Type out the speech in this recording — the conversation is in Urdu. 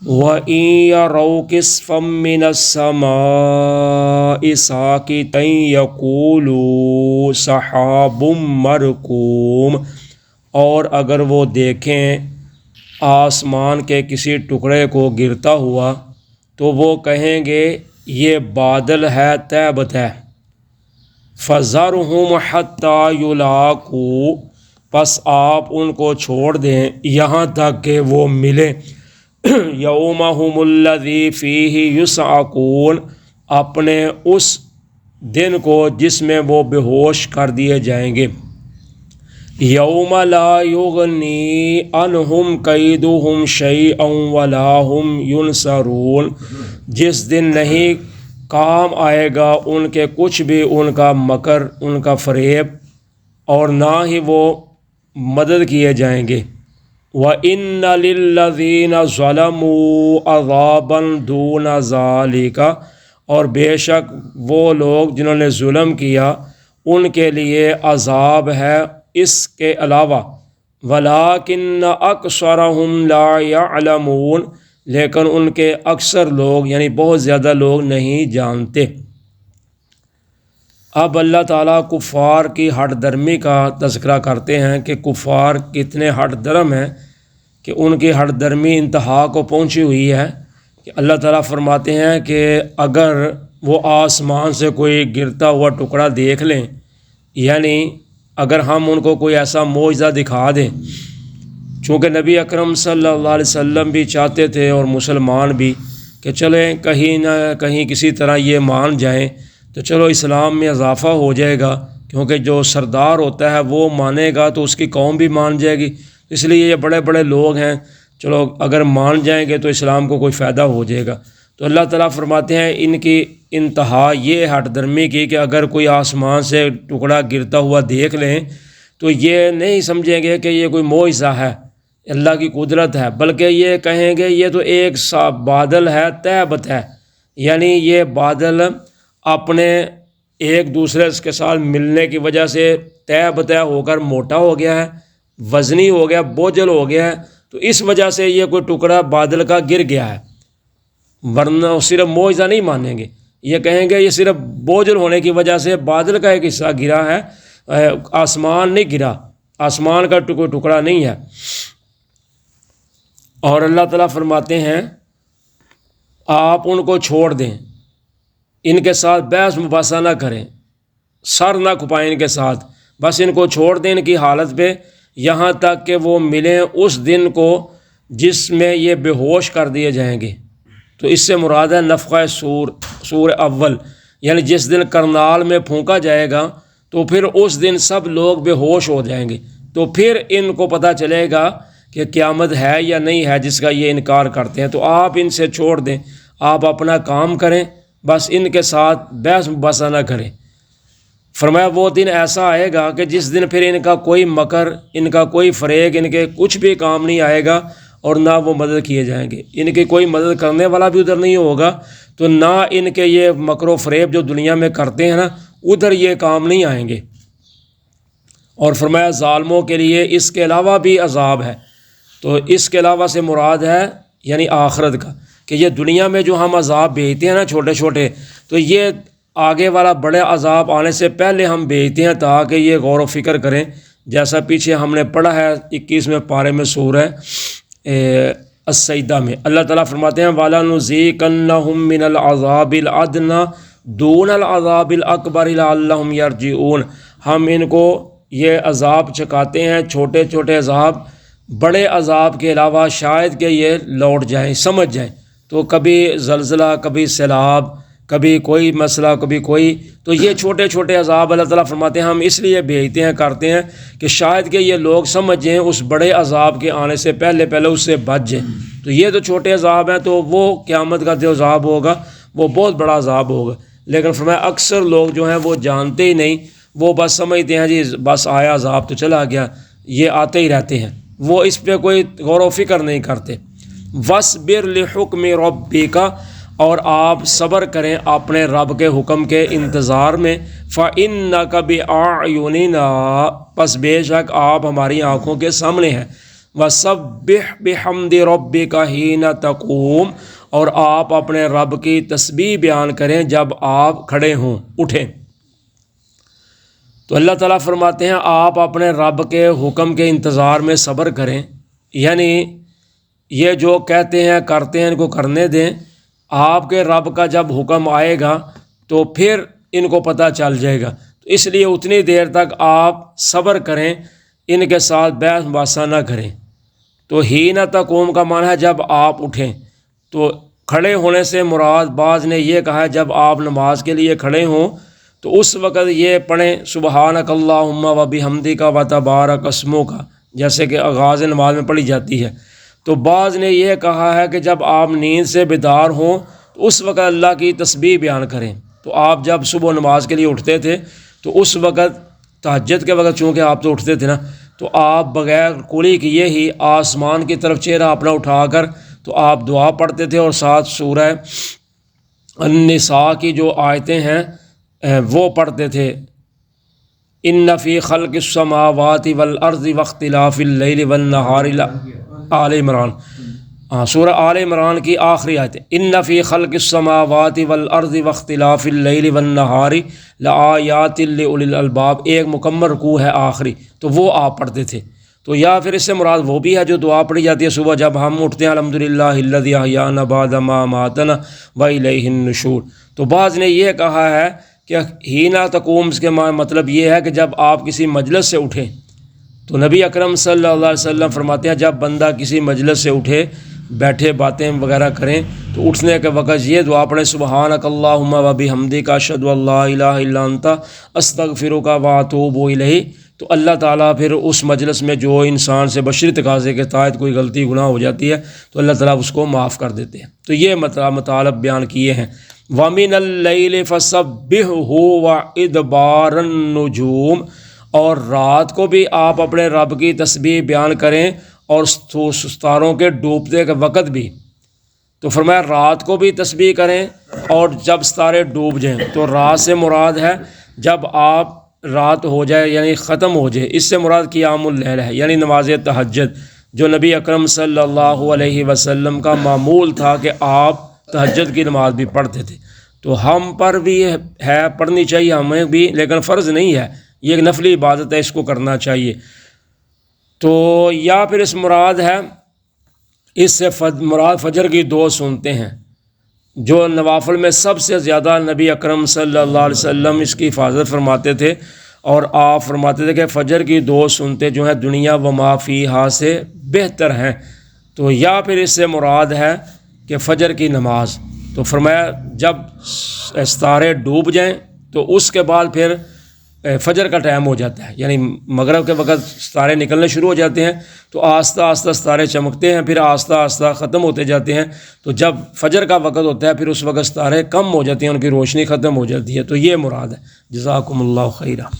وَإِن يَرَوْا كِسْفًا مِّنَ السَّمَاءِ سَاقِطًا يَقُولُوا سَحَابٌ مَّرْكُومٌ، اور اگر وہ دیکھیں آسمان کے کسی ٹکڑے کو گرتا ہوا تو وہ کہیں گے یہ بادل ہے طے بطے۔ فَذَرْهُمْ حَتَّى يُلَاقُوا، پس آپ ان کو چھوڑ دیں یہاں تک کہ وہ ملیں یومہم الذی فیہ یصعقون، اپنے اس دن کو جس میں وہ بے ہوش کر دیے جائیں گے۔ یوم لا یغنی عنہم کیدہم شیئا ولا ہم ینصرون، جس دن نہیں کام آئے گا ان کے کچھ بھی، ان کا مکر، ان کا فریب، اور نہ ہی وہ مدد کیے جائیں گے۔ وَإِنَّ لِلَّذِينَ ظَلَمُوا عَذَابًا دُونَ ذَلِكَ، اور بے شک وہ لوگ جنہوں نے ظلم کیا ان کے لیے عذاب ہے اس کے علاوہ۔ وَلَٰكِنَّ أَكْثَرَهُمْ لَا يَعْلَمُونَ، لیکن ان کے اکثر لوگ یعنی بہت زیادہ لوگ نہیں جانتے۔ اب اللہ تعالیٰ کفار کی ہٹ درمی کا تذکرہ کرتے ہیں کہ کفار کتنے ہٹ درم ہیں، کہ ان کی ہٹ درمی انتہا کو پہنچی ہوئی ہے کہ اللہ تعالیٰ فرماتے ہیں کہ اگر وہ آسمان سے کوئی گرتا ہوا ٹکڑا دیکھ لیں، یعنی اگر ہم ان کو کوئی ایسا معجزہ دکھا دیں، چونکہ نبی اکرم صلی اللہ علیہ وسلم بھی چاہتے تھے اور مسلمان بھی کہ چلیں کہیں نہ کہیں کسی طرح یہ مان جائیں تو چلو اسلام میں اضافہ ہو جائے گا، کیونکہ جو سردار ہوتا ہے وہ مانے گا تو اس کی قوم بھی مان جائے گی، اس لیے یہ بڑے بڑے لوگ ہیں، چلو اگر مان جائیں گے تو اسلام کو کوئی فائدہ ہو جائے گا۔ تو اللہ تعالیٰ فرماتے ہیں ان کی انتہا یہ ہٹ درمی کی کہ اگر کوئی آسمان سے ٹکڑا گرتا ہوا دیکھ لیں تو یہ نہیں سمجھیں گے کہ یہ کوئی معجزہ ہے، اللہ کی قدرت ہے، بلکہ یہ کہیں گے یہ تو ایک سا بادل ہے طے بطے، یعنی یہ بادل اپنے ایک دوسرے کے ساتھ ملنے کی وجہ سے طے بطے ہو کر موٹا ہو گیا ہے، وزنی ہو گیا، بوجھل ہو گیا ہے، تو اس وجہ سے یہ کوئی ٹکڑا بادل کا گر گیا ہے، ورنہ صرف معجزہ نہیں مانیں گے، یہ کہیں گے یہ صرف بوجھل ہونے کی وجہ سے بادل کا ایک حصہ گرا ہے، آسمان نہیں گرا، آسمان کا کوئی ٹکڑا نہیں ہے۔ اور اللہ تعالیٰ فرماتے ہیں آپ ان کو چھوڑ دیں، ان کے ساتھ بحث مباحثہ نہ کریں، سر نہ کھپائیں ان کے ساتھ، بس ان کو چھوڑ دیں ان کی حالت پہ یہاں تک کہ وہ ملیں اس دن کو جس میں یہ بے ہوش کر دیے جائیں گے۔ تو اس سے مراد ہے نفخہ سور اول، یعنی جس دن کرنال میں پھونکا جائے گا تو پھر اس دن سب لوگ بے ہوش ہو جائیں گے، تو پھر ان کو پتہ چلے گا کہ قیامت ہے یا نہیں ہے جس کا یہ انکار کرتے ہیں۔ تو آپ ان سے چھوڑ دیں، آپ اپنا کام کریں، بس ان کے ساتھ بحث مباحثہ نہ کریں۔ فرمایا وہ دن ایسا آئے گا کہ جس دن پھر ان کا کوئی مکر، ان کا کوئی فریب، ان کے کچھ بھی کام نہیں آئے گا اور نہ وہ مدد کیے جائیں گے، ان کی کوئی مدد کرنے والا بھی ادھر نہیں ہوگا، تو نہ ان کے یہ مکر و فریب جو دنیا میں کرتے ہیں نا ادھر یہ کام نہیں آئیں گے۔ اور فرمایا ظالموں کے لیے اس کے علاوہ بھی عذاب ہے، تو اس کے علاوہ سے مراد ہے یعنی آخرت کا، کہ یہ دنیا میں جو ہم عذاب بھیجتے ہیں نا چھوٹے چھوٹے، تو یہ آگے والا بڑے عذاب آنے سے پہلے ہم بھیجتے ہیں تاکہ یہ غور و فکر کریں، جیسا پیچھے ہم نے پڑھا ہے 21ویں پارے میں سورہ السجدہ میں اللہ تعالیٰ فرماتے ہیں وَلَنُذِيقَنَّهُم مِّنَ الْعَذَابِ الْأَدْنَىٰ دُونَ الْعَذَابِ الْأَكْبَرِ لَعَلَّهُمْ يَرْجِعُونَ، ہم ان کو یہ عذاب چکاتے ہیں چھوٹے چھوٹے عذاب، بڑے عذاب کے علاوہ شاید کہ یہ لوٹ جائیں، سمجھ جائیں۔ تو کبھی زلزلہ، کبھی سیلاب، کبھی کوئی مسئلہ، کبھی کوئی، تو یہ چھوٹے چھوٹے عذاب اللہ تعالیٰ فرماتے ہیں ہم اس لیے بھیجتے ہیں، کرتے ہیں کہ شاید کہ یہ لوگ سمجھ جائیں، اس بڑے عذاب کے آنے سے پہلے اس سے بچ جائیں۔ تو یہ تو چھوٹے عذاب ہیں، تو وہ قیامت کا جو عذاب ہوگا وہ بہت بڑا عذاب ہوگا، لیکن فرمایا اکثر لوگ جو ہیں وہ جانتے ہی نہیں، وہ بس سمجھتے ہیں جی بس آیا عذاب تو چلا گیا، یہ آتے ہی رہتے ہیں، وہ اس پہ کوئی غور و فکر نہیں کرتے۔ وَاصْبِرْ لِحُکْمِ رَبِّکَ، اور آپ صبر کریں اپنے رب کے حکم کے انتظار میں، فَإِنَّكَ بِأَعْيُنِنَا، پس بے شک آپ ہماری آنکھوں کے سامنے ہیں، وَسَبِّحْ بِحَمْدِ رَبِّكَ حِینَ تَقُومُ، اور آپ اپنے رب کی تسبیح بیان کریں جب آپ کھڑے ہوں، اٹھیں۔ تو اللہ تعالیٰ فرماتے ہیں آپ اپنے رب کے حکم کے انتظار میں صبر کریں، یعنی یہ جو کہتے ہیں کرتے ہیں ان کو کرنے دیں۔ آپ کے رب کا جب حکم آئے گا تو پھر ان کو پتہ چل جائے گا، تو اس لیے اتنی دیر تک آپ صبر کریں، ان کے ساتھ بحث مباحثہ نہ کریں۔ تو حین تقوم کا معنی ہے جب آپ اٹھیں۔ تو کھڑے ہونے سے مراد بعض نے یہ کہا ہے جب آپ نماز کے لیے کھڑے ہوں تو اس وقت یہ پڑھیں سبحانک اللہم و بحمدک و تبارک اسمک، جیسے کہ آغاز نماز میں پڑھی جاتی ہے۔ تو بعض نے یہ کہا ہے کہ جب آپ نیند سے بیدار ہوں تو اس وقت اللہ کی تسبیح بیان کریں۔ تو آپ جب صبح نماز کے لیے اٹھتے تھے تو اس وقت تہجد کے وقت چونکہ آپ تو اٹھتے تھے نا، تو آپ بغیر کولی کیے ہی آسمان کی طرف چہرہ اپنا اٹھا کر تو آپ دعا پڑھتے تھے، اور ساتھ سورہ النساء کی جو آیتیں ہیں وہ پڑھتے تھے۔ ان فی خلق السماوات والارض واختلاف اللیل والنہار، آل عمران، سورہ آل عمران کی آخری آیت، ان فی خلق السماوات والارض واختلاف اللیل والنہار لآیات لأولی الالباب، ایک مکمل رکوع ہے آخری، تو وہ آپ پڑھتے تھے۔ تو یا پھر اس سے مراد وہ بھی ہے جو دعا پڑھی جاتی ہے صبح جب ہم اٹھتے ہیں، الحمدللہ الذی احیانا بعد ما اماتنا والیہ النشور۔ تو بعض نے یہ کہا ہے کہ حین تقوم اس کے مطلب یہ ہے کہ جب آپ کسی مجلس سے اٹھیں۔ تو نبی اکرم صلی اللہ علیہ وسلم فرماتے ہیں جب بندہ کسی مجلس سے اٹھے، بیٹھے باتیں وغیرہ کریں، تو اٹھنے کے وقت یہ دعا پڑھیں سبحانک اللہم و بحمدک اشہد ان لا الہ الا انت استغفرک و اتوب الیہ۔ تو اللہ تعالیٰ پھر اس مجلس میں جو انسان سے بشری تقاضے کے تحت کوئی غلطی گناہ ہو جاتی ہے تو اللہ تعالیٰ اس کو معاف کر دیتے ہیں۔ تو یہ مطالب بیان کیے ہیں۔ وَمِنَ اللَّيْلِ فَسَبِّحْهُ وَإِدْبَارَ النُّجُومِ، اور رات کو بھی آپ اپنے رب کی تسبیح بیان کریں اور ستاروں کے ڈوبتے کے وقت بھی۔ تو فرمایا رات کو بھی تسبیح کریں اور جب ستارے ڈوب جائیں۔ تو رات سے مراد ہے جب آپ رات ہو جائے یعنی ختم ہو جائے، اس سے مراد قیام اللیل ہے، یعنی نماز تہجد، جو نبی اکرم صلی اللہ علیہ وسلم کا معمول تھا کہ آپ تہجد کی نماز بھی پڑھتے تھے۔ تو ہم پر بھی ہے، پڑھنی چاہیے ہمیں بھی، لیکن فرض نہیں ہے، یہ ایک نفلی عبادت ہے، اس کو کرنا چاہیے۔ تو یا پھر اس مراد ہے، اس سے مراد فجر کی 2 سنتیں ہیں جو نوافل میں سب سے زیادہ نبی اکرم صلی اللہ علیہ وسلم اس کی حفاظت فرماتے تھے، اور آپ فرماتے تھے کہ فجر کی 2 سنتیں جو ہیں دنیا و ما فیہا سے بہتر ہیں۔ تو یا پھر اس سے مراد ہے کہ فجر کی نماز۔ تو فرمایا جب ستارے ڈوب جائیں تو اس کے بعد پھر فجر کا ٹائم ہو جاتا ہے، یعنی مغرب کے وقت ستارے نکلنے شروع ہو جاتے ہیں، تو آہستہ آہستہ ستارے چمکتے ہیں، پھر آہستہ آہستہ ختم ہوتے جاتے ہیں۔ تو جب فجر کا وقت ہوتا ہے پھر اس وقت ستارے کم ہو جاتے ہیں، ان کی روشنی ختم ہو جاتی ہے۔ تو یہ مراد ہے۔ جزاکم اللہ خیرہ۔